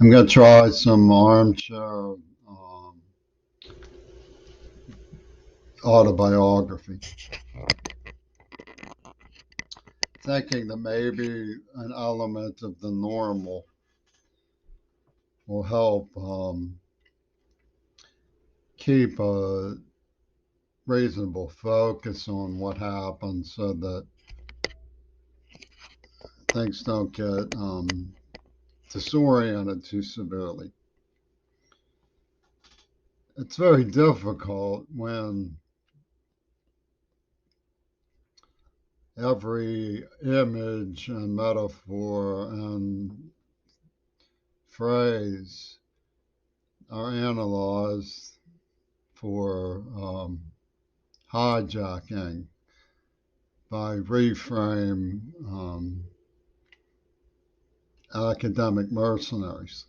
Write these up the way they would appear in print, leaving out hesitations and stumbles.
I'm going to try some armchair autobiography, thinking that maybe an element of the normal will help keep a reasonable focus on what happened so that things don't get disoriented too severely. It's very difficult when every image and metaphor and phrase are analyzed for hijacking by reframe academic mercenaries.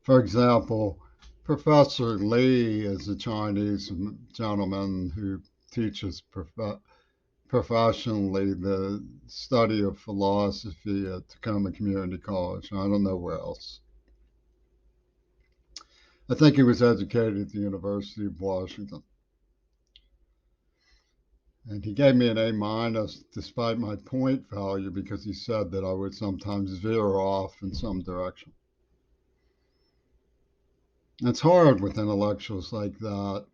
For example, Professor Lee is a Chinese gentleman who teaches professionally the study of philosophy at Tacoma Community College. I don't know where else. I think he was educated at the University of Washington. And he gave me an A minus despite my point value because he said that I would sometimes veer off in some direction. It's hard with intellectuals like that,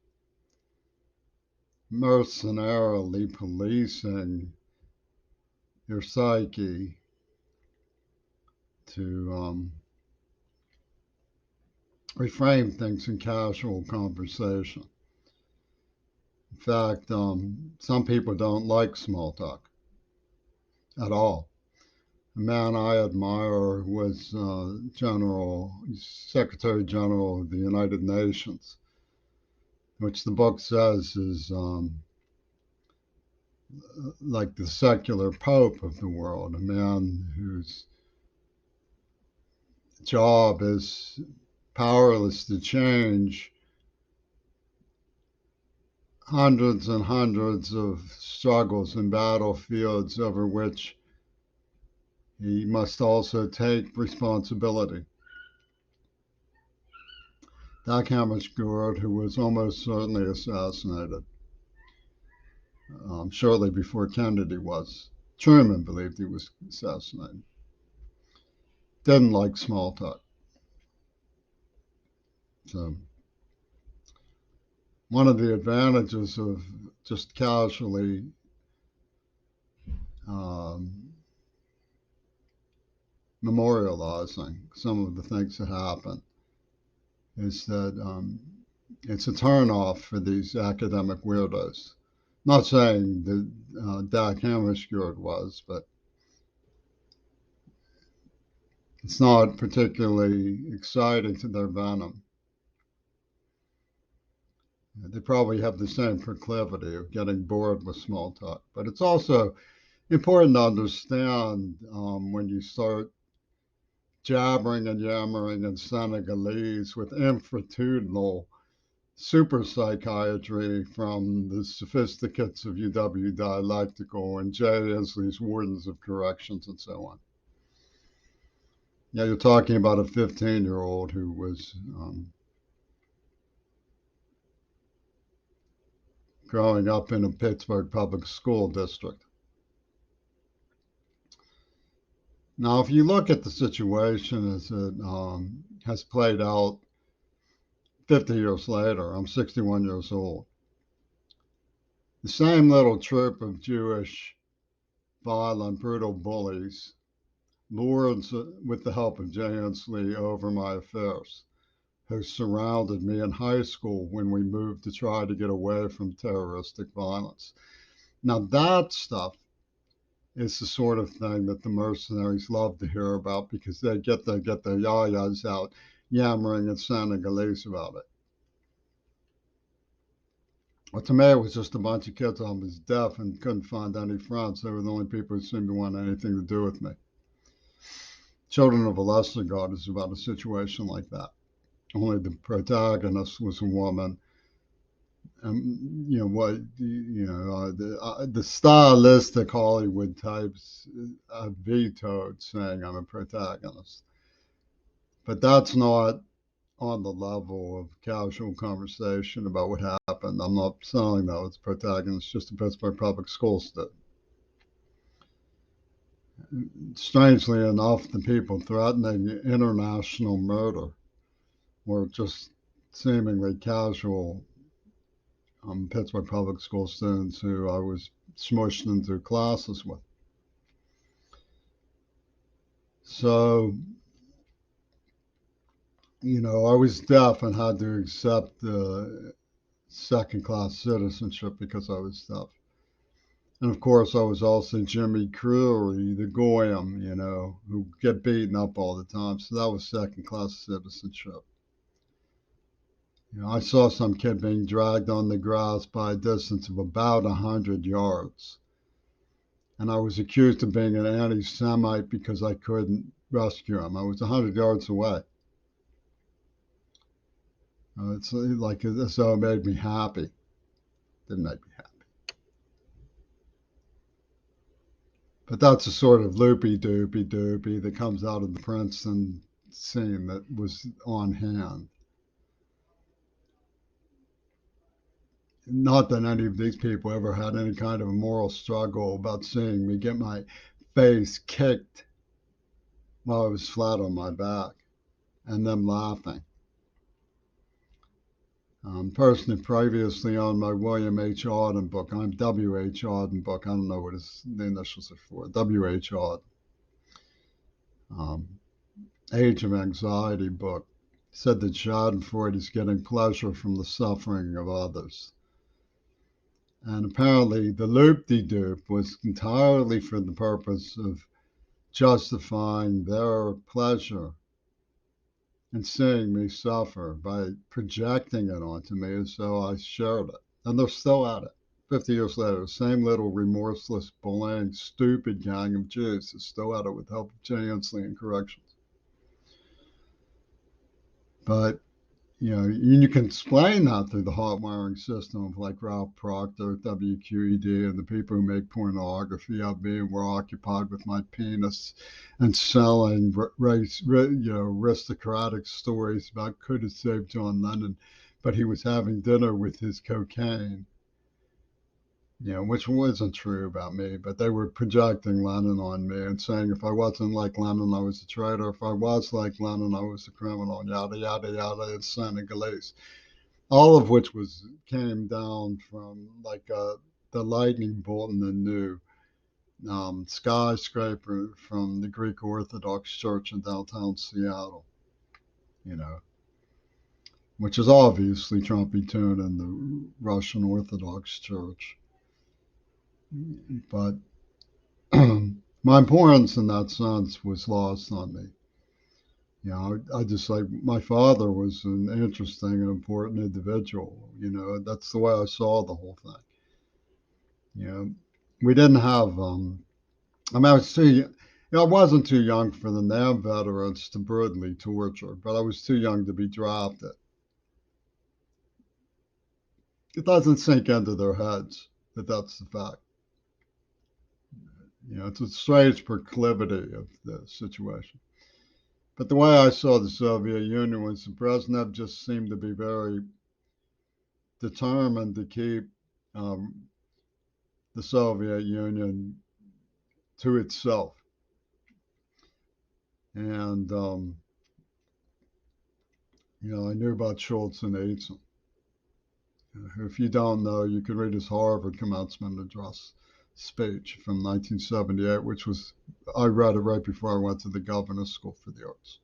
mercenarily policing your psyche to reframe things in casual conversation. In fact, some people don't like small talk at all. A man I admire was Secretary General of the United Nations, which the book says is like the secular pope of the world, a man whose job is powerless to change hundreds and hundreds of struggles and battlefields over which he must also take responsibility. Dag Hammarskjöld, who was almost certainly assassinated shortly before Kennedy was. Truman believed he was assassinated. Didn't like small talk. So one of the advantages of just casually memorializing some of the things that happen is that it's a turnoff for these academic weirdos. Not saying that Dag Hammarskjöld was, but it's not particularly exciting to their venom. They probably have the same proclivity of getting bored with small talk. But it's also important to understand when you start jabbering and yammering in Senegalese with infratitudinal super psychiatry from the Sophisticates of UW Dialectical and Jay Inslee's Wardens of Corrections and so on. Yeah, you're talking about a 15-year-old who was growing up in a Pittsburgh public school district. Now, if you look at the situation as it has played out 50 years later, I'm 61 years old. The same little troop of Jewish, violent, brutal bullies lured, with the help of Jay Inslee, over my affairs, who surrounded me in high school when we moved to try to get away from terroristic violence. Now, that stuff is the sort of thing that the mercenaries love to hear about because they get their yayas out yammering in Senegalese about it. Well, to me, it was just a bunch of kids. I was deaf and couldn't find any friends. They were the only people who seemed to want anything to do with me. Children of a Lesser God is about a situation like that. Only the protagonist was a woman, the stylistic Hollywood types vetoed saying I'm a protagonist, but that's not on the level of casual conversation about what happened. I'm not saying that it's protagonist, just the Pittsburgh Public Schools did. Strangely enough, the people threatening international murder were just seemingly casual Pittsburgh Public School students who I was smushed into classes with. So, I was deaf and had to accept second class citizenship because I was deaf. And of course, I was also Jimmy Creary, the Goyim, who get beaten up all the time. So that was second class citizenship. I saw some kid being dragged on the grass by a distance of about 100 yards. And I was accused of being an anti Semite because I couldn't rescue him. I was 100 yards away. It's like so it made me happy. Didn't make me happy. But that's a sort of loopy doopy that comes out of the Princeton scene that was on hand. Not that any of these people ever had any kind of a moral struggle about seeing me get my face kicked while I was flat on my back and them laughing. Person who previously owned my William H. Auden book. I'm W. H. Auden book. I don't know what the initials are for. W. H. Auden. Age of Anxiety book. Said that Schadenfreude is getting pleasure from the suffering of others. And apparently the loop-de-doop was entirely for the purpose of justifying their pleasure in seeing me suffer by projecting it onto me as though I shared it. And they're still at it. 50 years later, the same little remorseless, bullying, stupid gang of Jews is still at it with the help of Jay Inslee and corrections. But you can explain that through the hot wiring system of like Ralph Proctor, WQED, and the people who make pornography of me were occupied with my penis and selling aristocratic stories about could have saved John Lennon, but he was having dinner with his cocaine. Which wasn't true about me, but they were projecting Lennon on me and saying if I wasn't like Lennon, I was a traitor. If I was like Lennon, I was a criminal, yada, yada, yada, in Senegalese. All of which came down from like the lightning bolt in the new skyscraper from the Greek Orthodox Church in downtown Seattle, which is obviously Trumpy tune in the Russian Orthodox Church. But my importance in that sense was lost on me. I just like my father was an interesting and important individual. That's the way I saw the whole thing. We didn't have. I was too. I wasn't too young for the NAM veterans to brutally torture, but I was too young to be drafted. It doesn't sink into their heads that that's the fact. It's a strange proclivity of the situation. But the way I saw the Soviet Union was Brezhnev just seemed to be very determined to keep the Soviet Union to itself. And, I knew about Schultz and Eidson. If you don't know, you can read his Harvard commencement address speech from 1978, which I read it right before I went to the Governor's School for the Arts.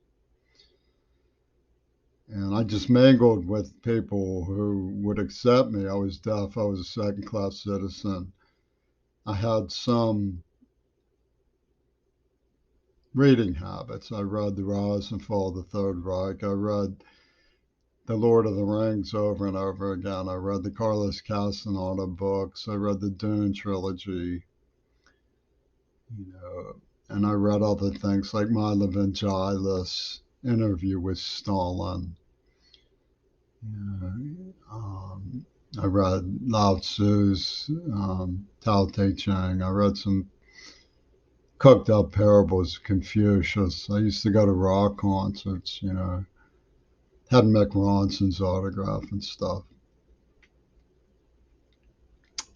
And I just mingled with people who would accept me. I was deaf. I was a second-class citizen. I had some reading habits. I read The Rise and Fall of the Third Reich. I read The Lord of the Rings over and over again. I read the Carlos Castaneda books. I read the Dune trilogy. And I read other things like Milo Vangelis, Interview with Stalin. I read Lao Tzu's Tao Te Ching. I read some cooked up parables of Confucius. I used to go to rock concerts, had Mick Ronson's autograph and stuff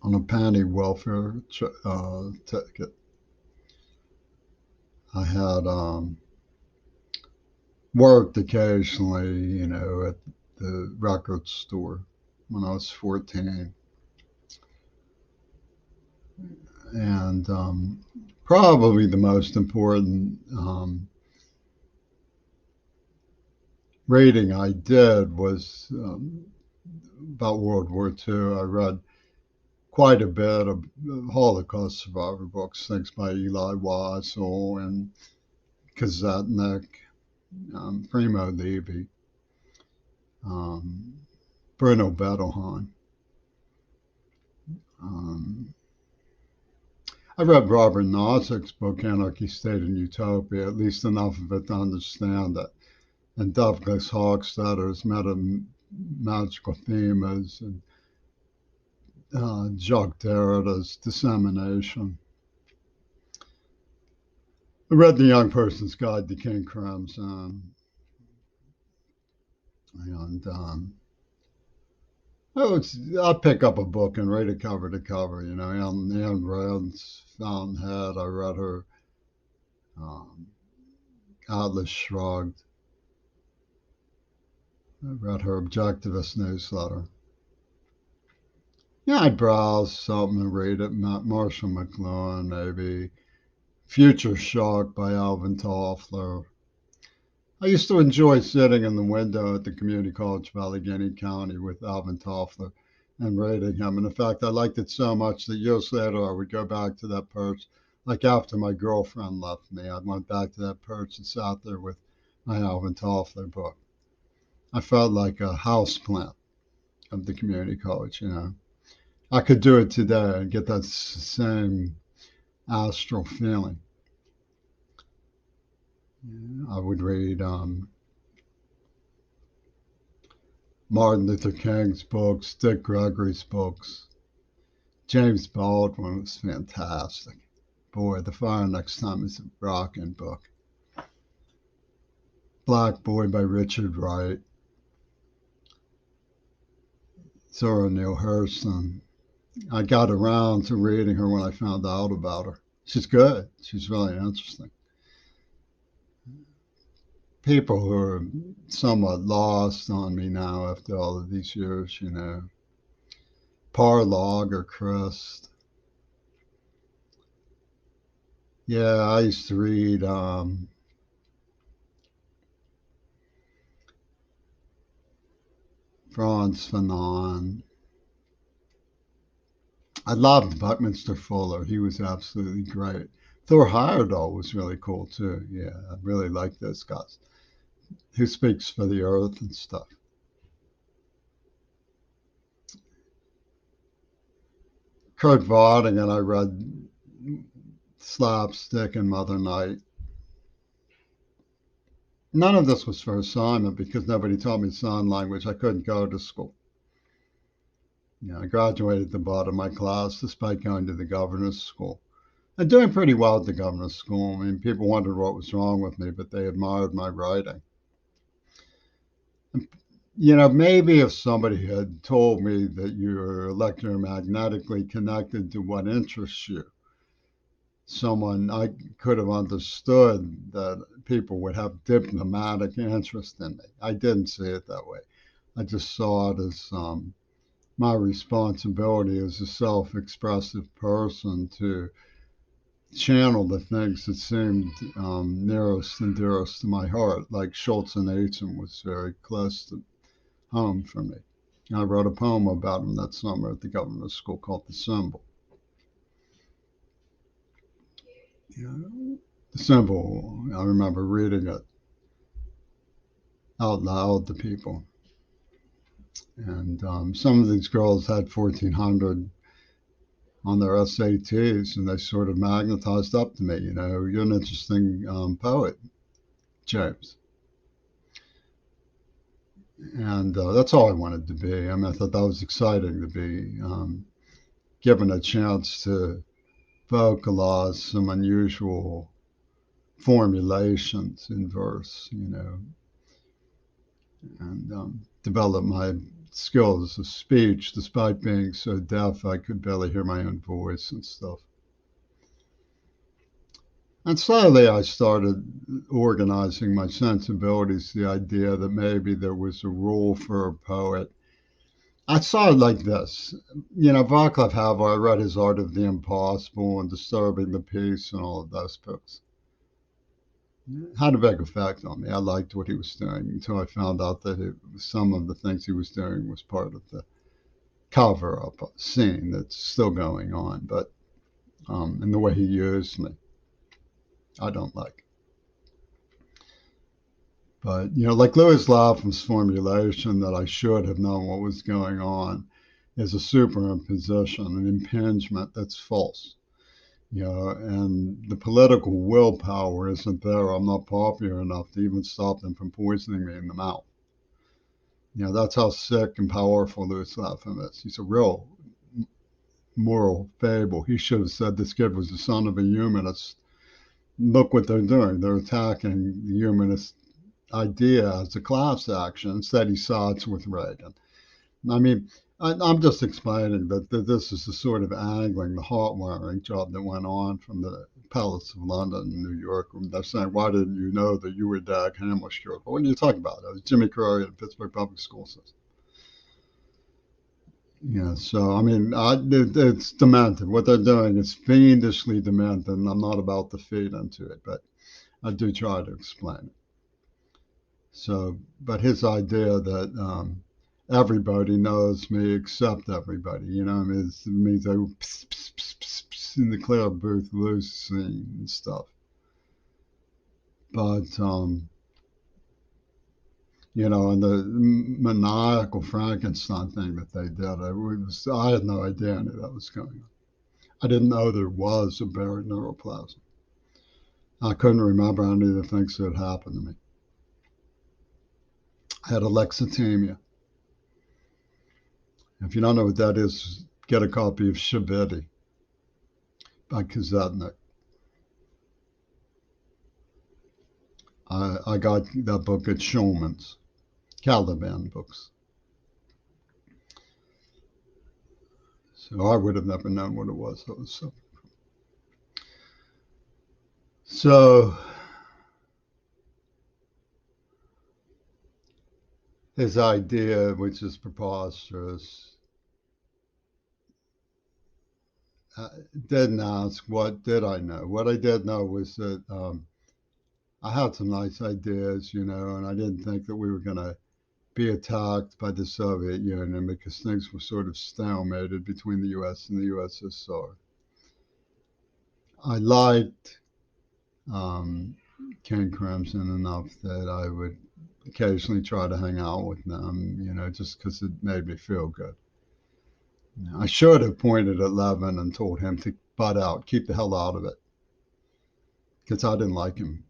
on a penny welfare ticket. I had worked occasionally, at the record store when I was 14. And probably the most important reading I did was about World War II. I read quite a bit of Holocaust survivor books, things by Eli Wiesel and Kazetnik, Primo Levi, um, Bruno Bettelheim. Um, I read Robert Nozick's book, Anarchy, State, and Utopia, at least enough of it to understand that in Douglas Hofstadter's Magical Themes and Jacques Derrida's Dissemination. I read The Young Person's Guide to King Crimson, and I'll pick up a book and read it cover to cover. Ayn Rand's Fountainhead. I read her um, Atlas Shrugged. I read her Objectivist newsletter. Yeah, I'd browse something and read it. Marshall McLuhan, maybe. Future Shock by Alvin Toffler. I used to enjoy sitting in the window at the Community College of Allegheny County with Alvin Toffler and reading him. And in fact, I liked it so much that years later I would go back to that perch. Like after my girlfriend left me, I went back to that perch and sat there with my Alvin Toffler book. I felt like a houseplant of the community college. I could do it today and get that same astral feeling. I would read Martin Luther King's books, Dick Gregory's books. James Baldwin was fantastic. Boy, The Fire Next Time is a rocking book. Black Boy by Richard Wright. Zora Neale Hurston. I got around to reading her when I found out about her. She's good. She's really interesting. People who are somewhat lost on me now after all of these years. Parlog or Christ. Yeah, I used to read Frantz Fanon. I loved Buckminster Fuller. He was absolutely great. Thor Heyerdahl was really cool too. Yeah, I really like those guys. Who speaks for the earth and stuff. Kurt Vonnegut, I read Slapstick and Mother Night. None of this was for assignment because nobody taught me sign language. I couldn't go to school. I graduated at the bottom of my class despite going to the governor's school. And doing pretty well at the governor's school. I mean, people wondered what was wrong with me, but they admired my writing. Maybe if somebody had told me that you're electromagnetically connected to what interests you, I could have understood that people would have diplomatic interest in me. I didn't see it that way. I just saw it as my responsibility as a self-expressive person to channel the things that seemed nearest and dearest to my heart, like Solzhenitsyn was very close to home for me. I wrote a poem about him that summer at the governor's school called The Symbol. The Symbol, I remember reading it out loud to people. And some of these girls had 1400 on their SATs, and they sort of magnetized up to me. You're an interesting poet, James. And that's all I wanted to be. I mean, I thought that was exciting to be given a chance to vocalize some unusual formulations in verse, and develop my skills of speech despite being so deaf I could barely hear my own voice and stuff. And slowly I started organizing my sensibilities, the idea that maybe there was a rule for a poet. I saw it like this. Václav Havel, I read his Art of the Impossible and Disturbing the Peace and all of those books. It had a big effect on me. I liked what he was doing until I found out that some of the things he was doing was part of the cover up scene that's still going on. But and the way he used me, I don't like. But like Louis Lapham's formulation that I should have known what was going on is a superimposition, an impingement that's false. And the political willpower isn't there. I'm not popular enough to even stop them from poisoning me in the mouth. That's how sick and powerful Louis Lapham is. He's a real moral fable. He should have said this kid was the son of a humanist. Look what they're doing. They're attacking the humanist idea as a class action. Instead, he sides with Reagan. I mean, I'm just explaining that this is the sort of angling, the heart-wiring job that went on from the Palace of London and New York. They're saying, why didn't you know that you were Dag Hammarskjöld? What are you talking about? It was Jimmy Carrey at the Pittsburgh Public School System. So I mean, it's demented. What they're doing is fiendishly demented, and I'm not about to feed into it, but I do try to explain it. So, but his idea that everybody knows me except everybody, I mean, it means they were pss, pss, pss, pss, pss, in the clear booth, loose scene and stuff. But and the maniacal Frankenstein thing that they did, I had no idea any of that was going on. I didn't know there was a buried neuroplasm. I couldn't remember any of the things that had happened to me. I had alexithymia. If you don't know what that is, get a copy of Shabidi by Kazetnik. I got that book at Shulman's, Caliban books. So I would have never known what it was. So his idea, which is preposterous, didn't ask what did I know. What I did know was that I had some nice ideas, and I didn't think that we were going to be attacked by the Soviet Union because things were sort of stalemated between the U.S. and the USSR. I liked King Crimson enough that I would occasionally try to hang out with them, just because it made me feel good. I should have pointed at Levin and told him to butt out, keep the hell out of it, because I didn't like him.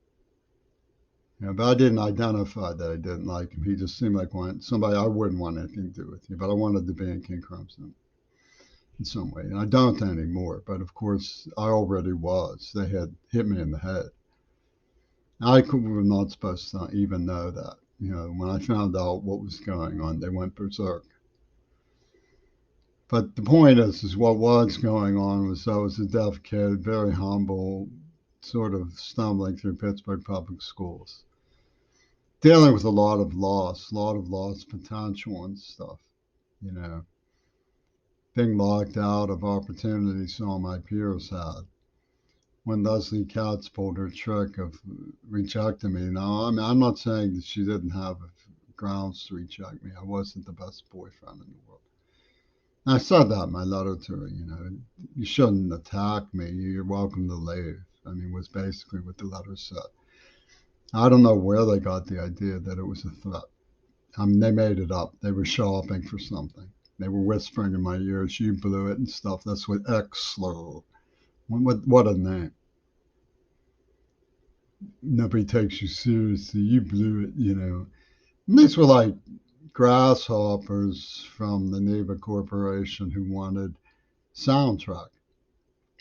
But I didn't identify that I didn't like him. He just seemed like somebody I wouldn't want anything to do with you, but I wanted to be in King Crimson in some way. And I don't anymore, but of course I already was. They had hit me in the head. I was not supposed to even know that. When I found out what was going on, they went berserk. But the point is what was going on was I was a deaf kid, very humble, sort of stumbling through Pittsburgh public schools, dealing with a lot of lost potential and stuff, you know, being locked out of opportunities all my peers had. When Leslie Katz pulled her trick of rejecting me, now, I mean, I'm not saying that she didn't have grounds to reject me. I wasn't the best boyfriend in the world. And I said that in my letter to her, you shouldn't attack me. You're welcome to leave. I mean, was basically what the letter said. I don't know where they got the idea that it was a threat. I mean, they made it up. They were shopping for something. They were whispering in my ears, you blew it and stuff. That's what Exler. What a name. Nobody takes you seriously. You blew it. And these were like grasshoppers from the Neva Corporation who wanted soundtrack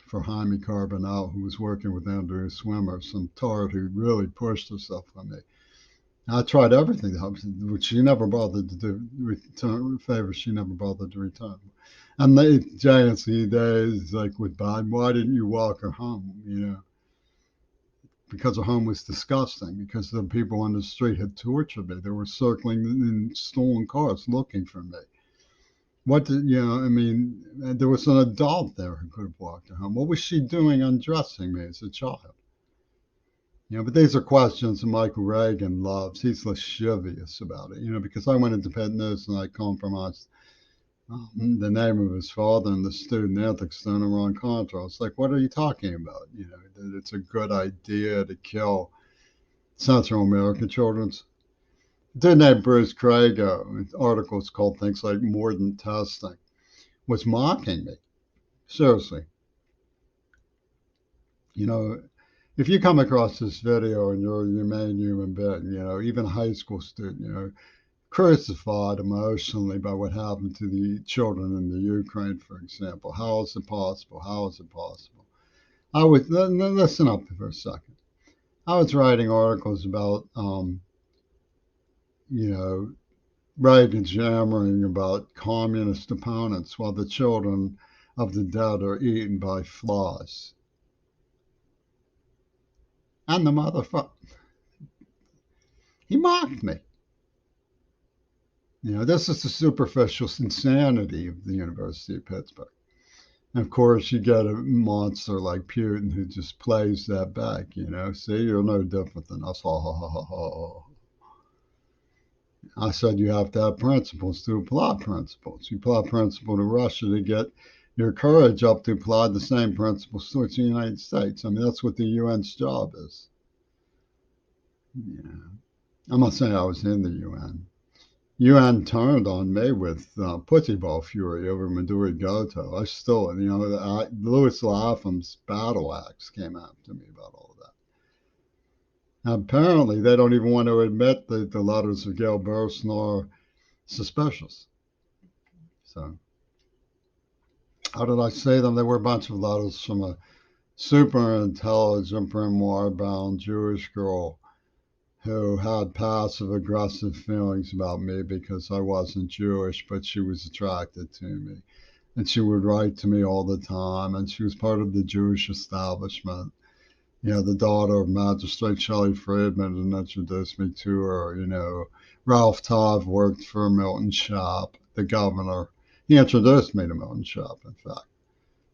for Jaime Carbonell, who was working with Andrew Swimmer, some tart who really pushed herself on me. I tried everything, which she never bothered to do. Return favors she never bothered to return. And they, JNC days, like with Biden, why didn't you walk her home? Because her home was disgusting, because the people on the street had tortured me. They were circling in stolen cars looking for me. What did, I mean, there was an adult there who could have walked her home. What was she doing undressing me as a child? But these are questions that Michael Reagan loves. He's lascivious about it, because I went into Pitt News and I compromised the name of his father and the student ethics center on Contra. It's like, what are you talking about? That it's a good idea to kill Central American children. A dude named Bruce Crago, articles called things like Mordant Testing, was mocking me. Seriously. If you come across this video and you're a humane human being, even a high school student, crucified emotionally by what happened to the children in the Ukraine, for example. How is it possible? How is it possible? Listen up for a second. I was writing articles about, Reagan's yammering about communist opponents while the children of the dead are eaten by flies. And the motherfucker, he mocked me. This is the superficial insanity of the University of Pittsburgh. And of course, you get a monster like Putin who just plays that back, See, you're no different than us. Ha, ha, ha, ha, ha. I said you have to have principles to apply principles. You apply principle to Russia to get your courage up to apply the same principles towards the United States. I mean, that's what the UN's job is. I'm not saying I was in the UN. UN turned on me with pussy ball fury over Maduri Goto. I still, Louis Lapham's battle axe came after me about all of that. Now, apparently, they don't even want to admit that the letters of Gail Burstyn are suspicious. So, how did I say them? There were a bunch of letters from a super intelligent, grimoire-bound Jewish girl who had passive aggressive feelings about me because I wasn't Jewish, but she was attracted to me. And she would write to me all the time, and she was part of the Jewish establishment. The daughter of Magistrate Shelley Friedman and introduced me to her. Ralph Todd worked for Milton Schaap, the governor. He introduced me to Milton Schaap, in fact.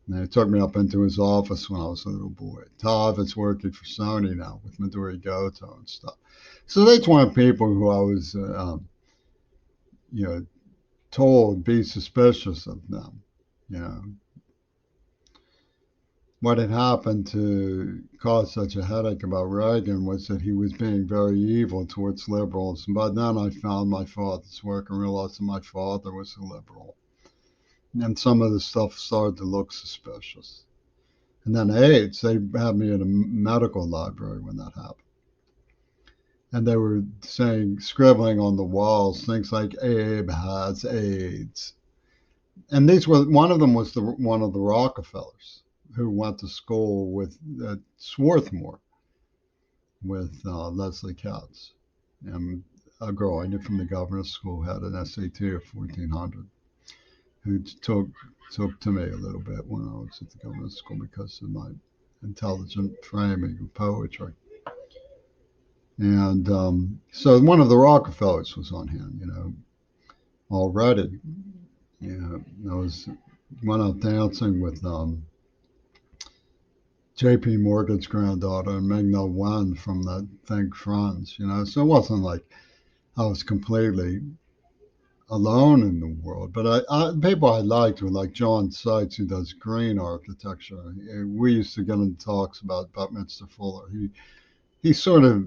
And he took me up into his office when I was a little boy. Todd is working for Sony now with Maduri Goto and stuff. So they weren't people who I was, told be suspicious of them. What had happened to cause such a headache about Reagan was that he was being very evil towards liberals. And by then I found my father's work and realized that my father was a liberal. And some of the stuff started to look suspicious. And then AIDS, they had me in a medical library when that happened. And they were scribbling on the walls, things like Abe has AIDS. And one of them was one of the Rockefellers who went to school with Swarthmore with Leslie Katz. And a girl I knew from the governor's school had an SAT of 1400 who took to me a little bit when I was at the governor's school because of my intelligent framing of poetry. And so one of the Rockefellers was on hand, already. I went out dancing with J.P. Morgan's granddaughter and Ming-Na Wen from the Think Friends, So it wasn't like I was completely alone in the world. But people I liked were like John Seitz, who does green architecture. We used to get in talks about Buckminster Fuller. He sort of,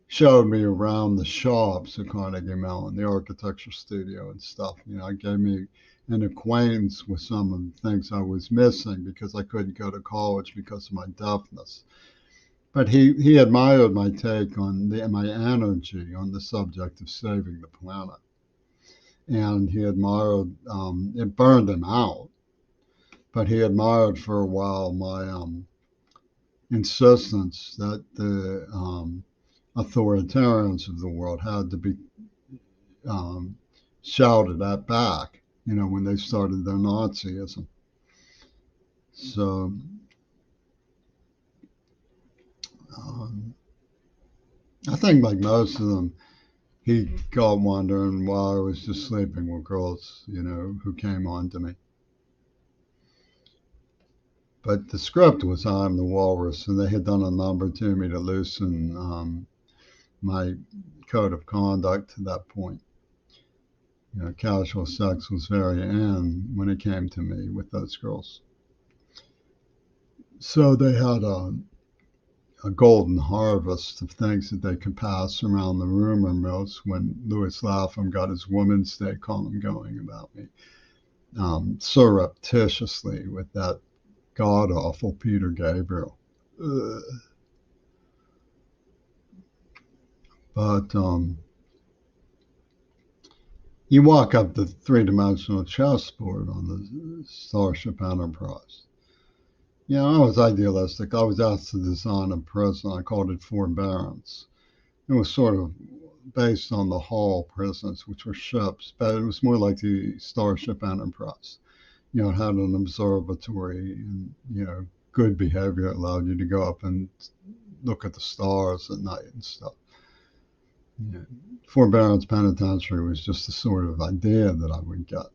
showed me around the shops at Carnegie Mellon, the architecture studio and stuff. Gave me an acquaintance with some of the things I was missing because I couldn't go to college because of my deafness. But he admired my take on my energy on the subject of saving the planet, and he admired it burned him out, but he admired for a while my insistence that the authoritarians of the world had to be um, shouted at back, when they started their Nazism. So um, I think, like most of them, he got wondering why I was just sleeping with girls, who came on to me. But the script was I'm the Walrus, and they had done a number to me to loosen my code of conduct to that point. Casual sex was very in when it came to me with those girls. So they had a golden harvest of things that they could pass around the rumor mills when Louis Lapham got his Women's Day column going about me, surreptitiously with that god awful Peter Gabriel. Ugh. But you walk up the three-dimensional chessboard on the Starship Enterprise. I was idealistic. I was asked to design a prison. I called it Forbearance. It was sort of based on the Hall prisons, which were ships, but it was more like the Starship Enterprise. It had an observatory, and good behavior allowed you to go up and look at the stars at night and stuff. Forbearance Penitentiary was just the sort of idea that I would get.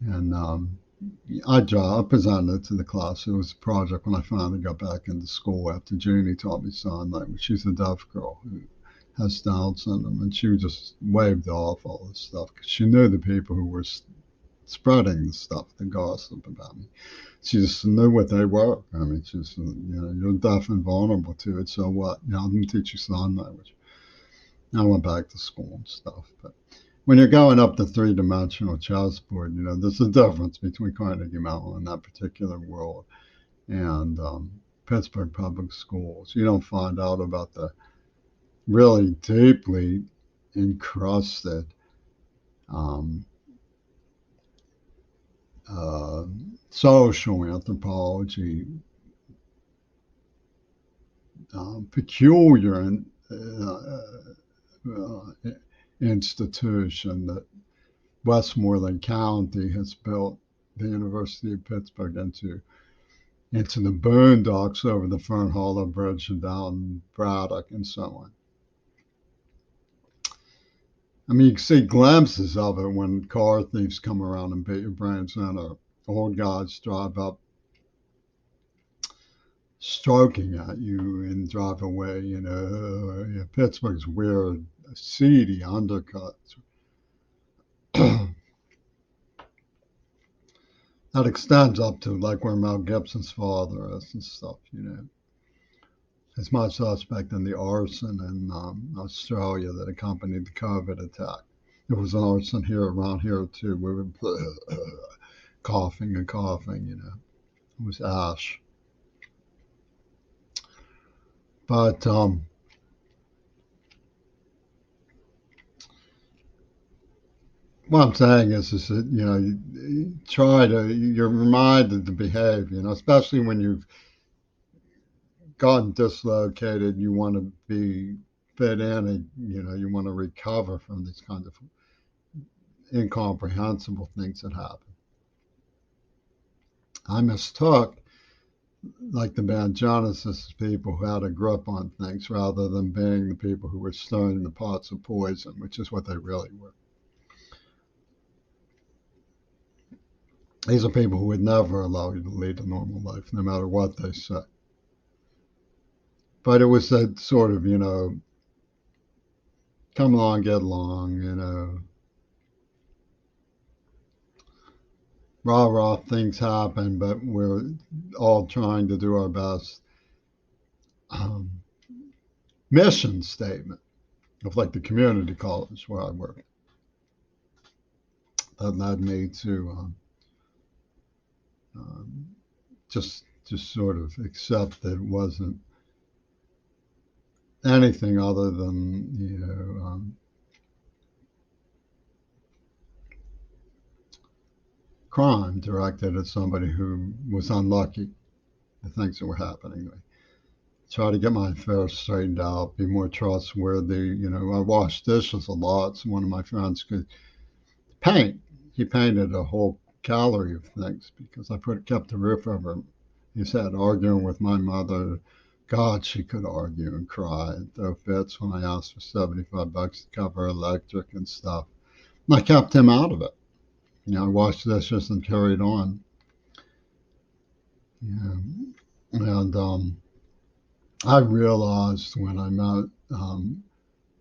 And I presented it to the class. It was a project when I finally got back into school after Junie taught me sign language. She's a deaf girl who has Down syndrome, and she just waved off all this stuff because she knew the people who were spreading the stuff, the gossip about me. She just knew what they were. I mean, she just, you're deaf and vulnerable to it, so what? I'm going to teach you sign language. I went back to school and stuff, but when you're going up the three-dimensional chessboard, there's a difference between Carnegie Mellon and that particular world and Pittsburgh Public Schools. You don't find out about the really deeply encrusted social anthropology, peculiar institution that Westmoreland County has built the University of Pittsburgh into the boondocks over the Fern Hollow Bridge and down Braddock and so on. I mean, you can see glimpses of it when car thieves come around and beat your brains in, or old guys drive up stroking at you and drive away. Pittsburgh's weird, seedy undercuts. That extends up to like where Mel Gibson's father is and stuff. It's much suspect in the arson in Australia that accompanied the COVID attack. There was an arson here around here too. We were coughing and coughing. It was ash. But what I'm saying is that you're reminded to behave. Especially when you've gotten dislocated, you want to be fit in, and you want to recover from these kinds of incomprehensible things that happen. I mistook, like the band Genesis, people who had a grip on things rather than being the people who were stirring the pots of poison, which is what they really were. These are people who would never allow you to lead a normal life, no matter what they say. But it was that sort of, come along, get along, rah, rah, things happen, but we're all trying to do our best. Mission statement of like the community college where I work. That led me to just just sort of accept that it wasn't anything other than, crime directed at somebody who was unlucky, the things that were happening to me. Try to get my affairs straightened out, be more trustworthy. I washed dishes a lot, so one of my friends could paint. He painted a whole gallery of things because I kept the roof over his head, arguing with my mother. God, she could argue and cry and throw fits when I asked for $75 to cover electric and stuff. And I kept him out of it. I washed dishes and carried on. Yeah. And I realized when I met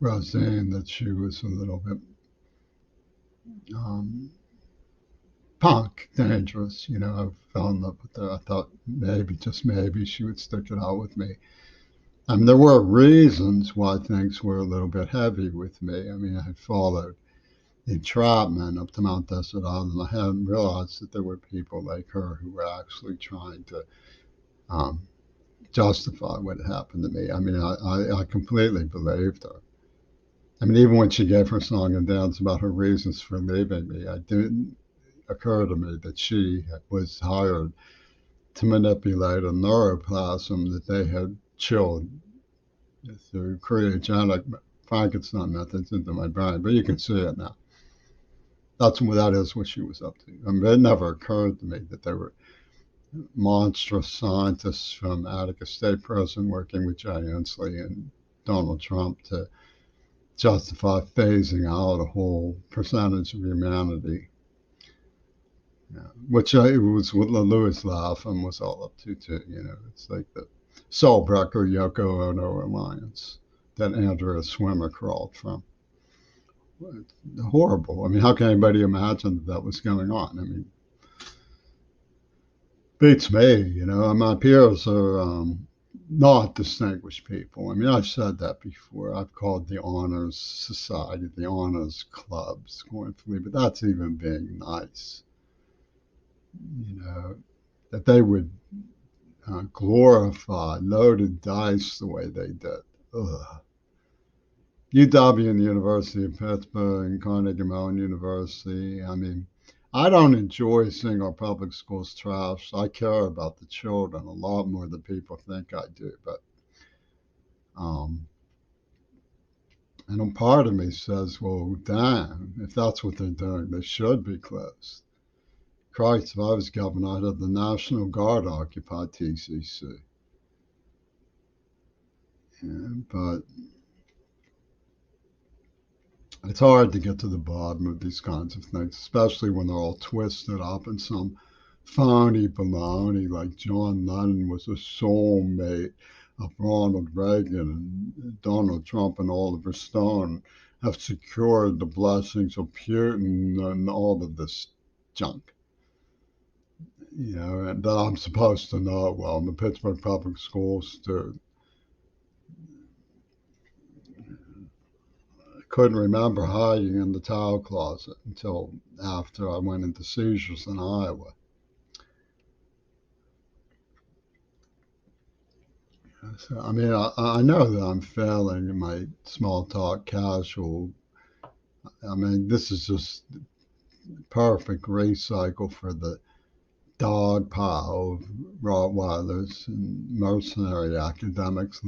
Roseanne that she was a little bit um, punk, dangerous. I fell in love with her. I thought maybe, just maybe, she would stick it out with me. I mean, there were reasons why things were a little bit heavy with me. I mean, I had followed entrapment up to Mount Desert Island. I hadn't realized that there were people like her who were actually trying to um, justify what had happened to me. I mean, I completely believed her. I mean, even when she gave her song and dance about her reasons for leaving me, it didn't occur to me that she was hired to manipulate a neuroplasm that they had chilled through cryogenic Frankenstein methods into my brain. But you can see it now. That is what she was up to. I mean, it never occurred to me that there were monstrous scientists from Attica State Prison working with Jay Inslee and Donald Trump to justify phasing out a whole percentage of humanity. Yeah. Which it was what Louis Lapham was all up to too. It's like the Saul Brecker Yoko Ono alliance that Andrea Swimmer crawled from. Horrible. I mean, how can anybody imagine that was going on? I mean, beats me. My peers are not distinguished people. I mean, I've said that before. I've called the honors society, the honors club, scornfully, but that's even being nice. That they would glorify loaded dice the way they did. Ugh. UW and the University of Pittsburgh and Carnegie Mellon University. I mean, I don't enjoy seeing our public schools trashed. I care about the children a lot more than people think I do. But, and a part of me says, well, damn, if that's what they're doing, they should be closed. Christ, if I was governor, I'd have the National Guard occupy TCC. Yeah, but it's hard to get to the bottom of these kinds of things, especially when they're all twisted up in some phony baloney like John Lennon was a soulmate of Ronald Reagan and Donald Trump and Oliver Stone have secured the blessings of Putin and all of this junk. And that I'm supposed to know well in the Pittsburgh Public Schools too. Couldn't remember hiding in the towel closet until after I went into seizures in Iowa. So, I mean, I know that I'm failing in my small talk casual. I mean, this is just perfect recycle for the dog pile of Rottweilers and mercenary academics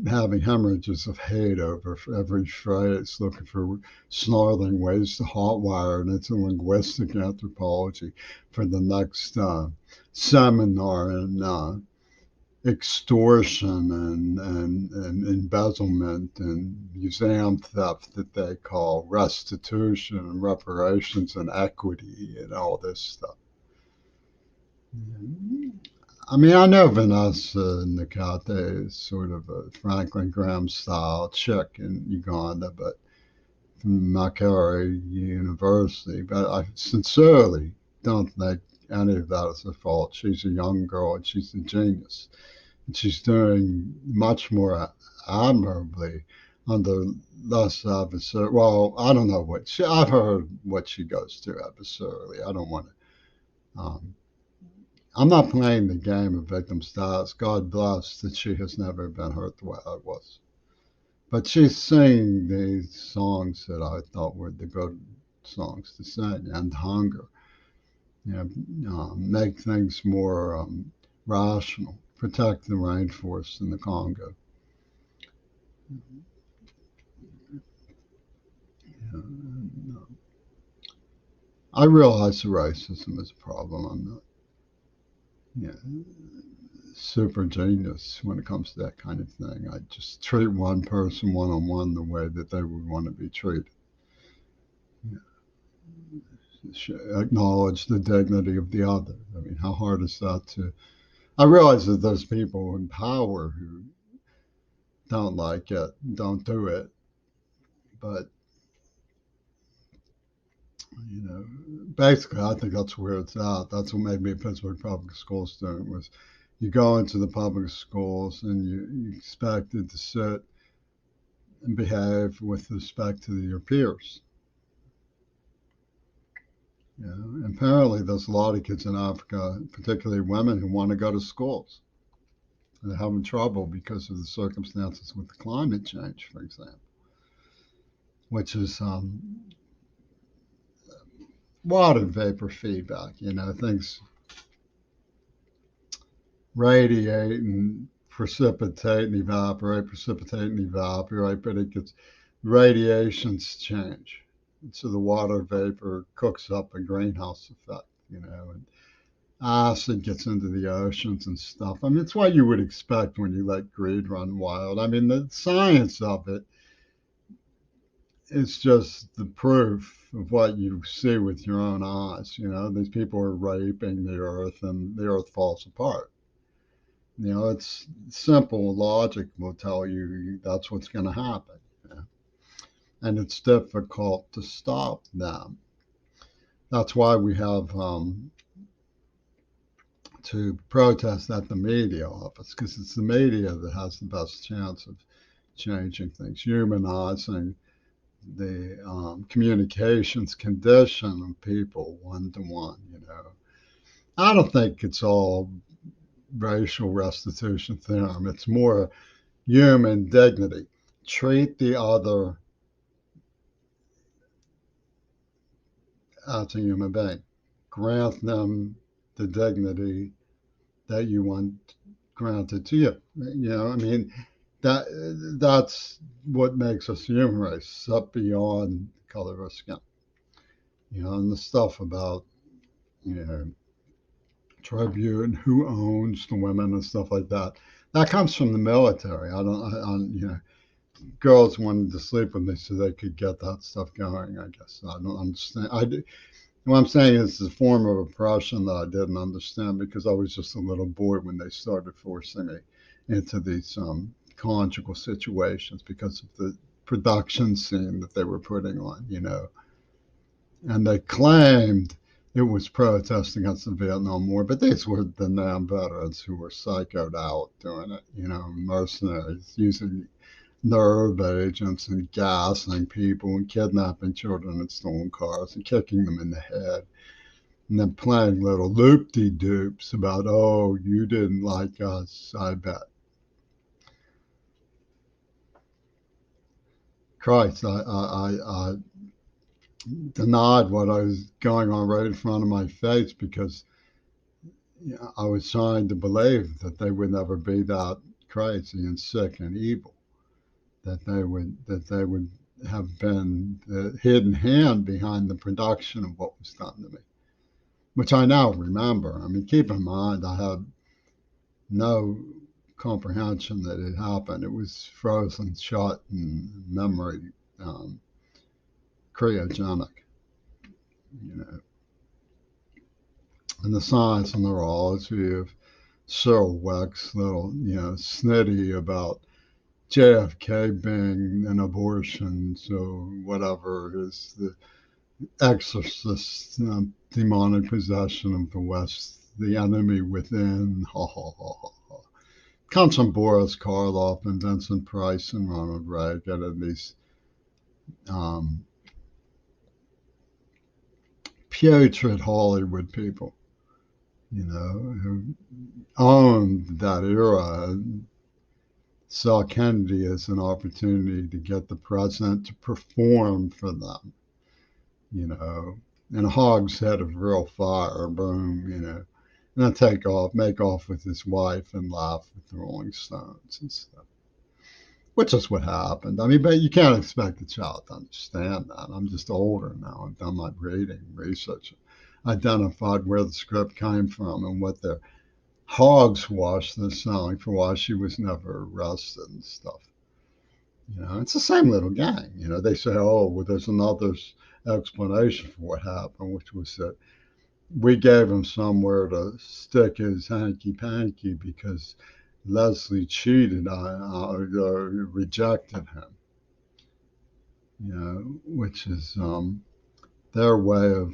having hemorrhages of hate over every phrase, looking for snarling ways to hotwire it into linguistic anthropology for the next seminar in extortion and embezzlement and museum theft that they call restitution and reparations and equity and all this stuff. I mean, I know Vanessa Nakate is sort of a Franklin Graham style chick in Uganda, but from Makerere University. But I sincerely don't think any of that is her fault. She's a young girl and she's a genius. And she's doing much more admirably under less adversarial. Well, I don't know I've heard what she goes through adversarially. I don't want to I'm not playing the game of victim status. God bless that she has never been hurt the way I was. But she's singing these songs that I thought were the good songs to sing, and hunger. You make things more rational, protect the rainforest in the Congo. And, I realize the racism is a problem. I'm not, you know, super genius when it comes to that kind of thing. I just treat one person one on one the way that they would want to be treated. Acknowledge the dignity of the other. I mean, how hard is that to? I realize that there's people in power who don't like it, don't do it, but basically, I think that's where it's at. That's what made me a Pittsburgh public school student. Was you go into the public schools and you expected to sit and behave with respect to your peers. And apparently, there's a lot of kids in Africa, particularly women, who want to go to schools. And they're having trouble because of the circumstances with the climate change, for example, which is water vapor feedback. Things radiate and precipitate and evaporate, but it gets radiations change. So the water vapor cooks up a greenhouse effect, and acid gets into the oceans and stuff. I mean, it's what you would expect when you let greed run wild. I mean, the science of it is just the proof of what you see with your own eyes. These people are raping the earth and the earth falls apart. It's simple logic will tell you that's what's going to happen. And it's difficult to stop them. That's why we have to protest at the media office, because it's the media that has the best chance of changing things, humanizing the communications condition of people one to one. I don't think it's all racial restitution theorem. It's more human dignity. Treat the other as a human being. Grant them the dignity that you want granted to you. I mean, that's what makes us a human race, up beyond the color of our skin. And the stuff about, tribute and who owns the women and stuff like that. That comes from the military. Girls wanted to sleep with me so they could get that stuff going. I guess I don't understand. What I'm saying is it's a form of oppression that I didn't understand because I was just a little boy when they started forcing me into these conjugal situations because of the production scene that they were putting on. And they claimed it was protest against the Vietnam War, but these were the Nam veterans who were psychoed out doing it, mercenaries using nerve agents and gassing people and kidnapping children in stolen cars and kicking them in the head. And then playing little loop-de-doops about, oh, you didn't like us, I bet. Christ, I denied what I was going on right in front of my face because I was trying to believe that they would never be that crazy and sick and evil, that they would have been the hidden hand behind the production of what was done to me, which I now remember. I mean, keep in mind, I had no comprehension that it happened. It was frozen shut in memory, cryogenic, you know. And the science and neurology of Cyril Weck's little, snitty about JFK being an abortion, so whatever is the exorcist, demonic possession of the West, the enemy within, ha ha ha ha ha. Comes from Boris Karloff and Vincent Price and Ronald Reagan and these um, putrid Hollywood people who owned that era, saw Kennedy as an opportunity to get the president to perform for them, you know, and hogs head of real fire, boom, and then take off, make off with his wife and laugh with the Rolling Stones and stuff, which is what happened. I mean, but you can't expect a child to understand that. I'm just older now. I've done my reading, research, identified where the script came from and what their hogswash they're selling for why she was never arrested and stuff. It's the same little gang. They say, oh, well, there's another explanation for what happened, which was that we gave him somewhere to stick his hanky panky because Leslie cheated on, rejected him. Which is their way of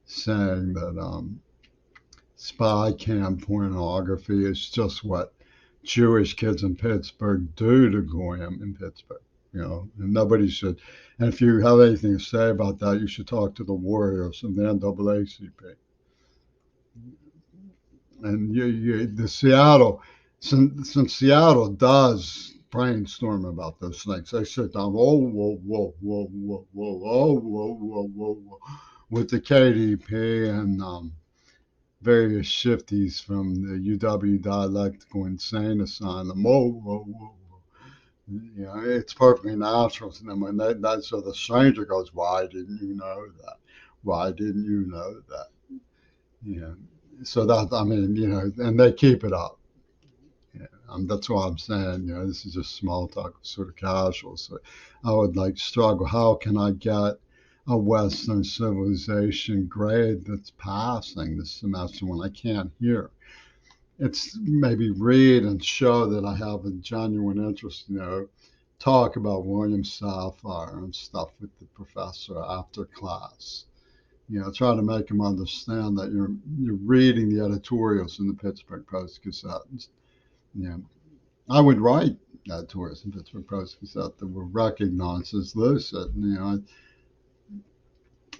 saying that spy cam pornography is just what Jewish kids in Pittsburgh do to Goyim in Pittsburgh. And nobody should. And if you have anything to say about that, you should talk to the Warriors and the NAACP. And the Seattle, since Seattle does brainstorm about those things, they sit down, whoa, whoa, whoa, whoa, whoa, whoa, whoa, whoa, whoa, whoa, whoa, with the KDP and various shifties from the UW Dialectical Insane Asylum. Whoa, whoa, whoa, whoa. It's perfectly natural to them. When so the stranger goes, why didn't you know that? Why didn't you know that? So that, I mean, and they keep it up. That's why I'm saying, this is just small talk, sort of casual. So I would struggle. How can I get a Western civilization grade that's passing this semester when I can't hear? It's maybe read and show that I have a genuine interest, talk about William Sapphire and stuff with the professor after class. Try to make them understand that you're reading the editorials in the Pittsburgh Post-Gazette. I would write editorials in Pittsburgh Post-Gazette that were recognized as lucid.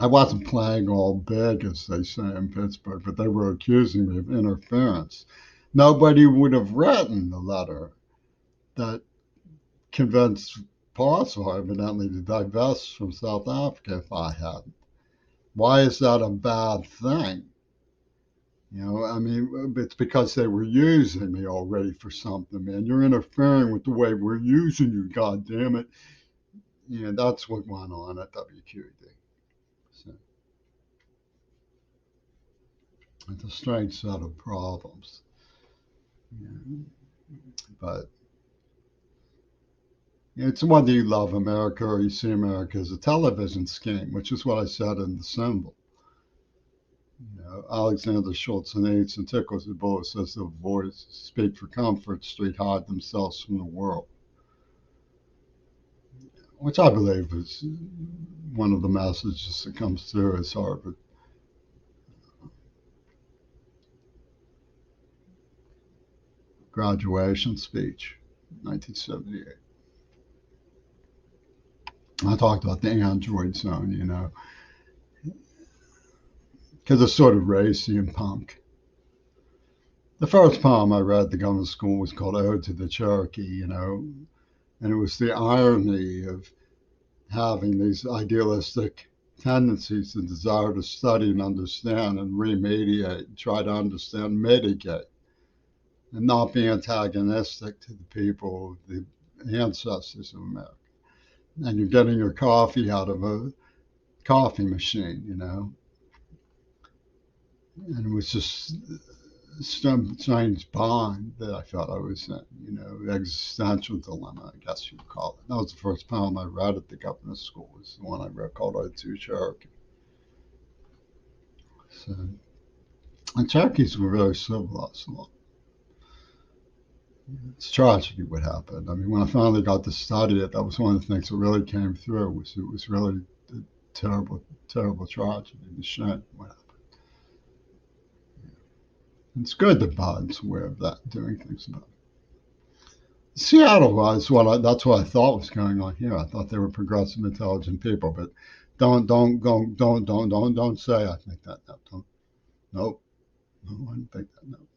I wasn't playing all big, as they say in Pittsburgh, but they were accusing me of interference. Nobody would have written the letter that convinced Parcel evidently to divest from South Africa if I hadn't. Why is that a bad thing? I mean, it's because they were using me already for something, man. You're interfering with the way we're using you, God damn it. That's what went on at WQED. So it's a strange set of problems. But it's whether you love America or you see America as a television scheme, which is what I said in the symbol. Alexander Solzhenitsyn and Tickles the Bullet says the voice speak for Comfort Street, hide themselves from the world, which I believe is one of the messages that comes through as Harvard. Graduation speech, 1978. I talked about the android zone, because it's sort of racy and punk. The first poem I read at the government school was called Ode to the Cherokee, and it was the irony of having these idealistic tendencies and desire to study and understand and remediate, and try to understand, mitigate, and not be antagonistic to the people, the ancestors of America. And you're getting your coffee out of a coffee machine, and it was just some strange bond that I felt I was in, existential dilemma, I guess you would call it. That was the first poem I read at the government school, was the one I read called Ode to Cherokee. So, and Cherokees were very civilized. It's tragedy what happened. I mean, when I finally got to study it, that was one of the things that really came through. It was really a terrible, terrible tragedy, the shame what happened. It's good that Biden's aware of that, doing things about it. Seattle was that's what I thought was going on here. I thought they were progressive, intelligent people, but don't say I think that. No, don't. Nope. Oh, I didn't take that note.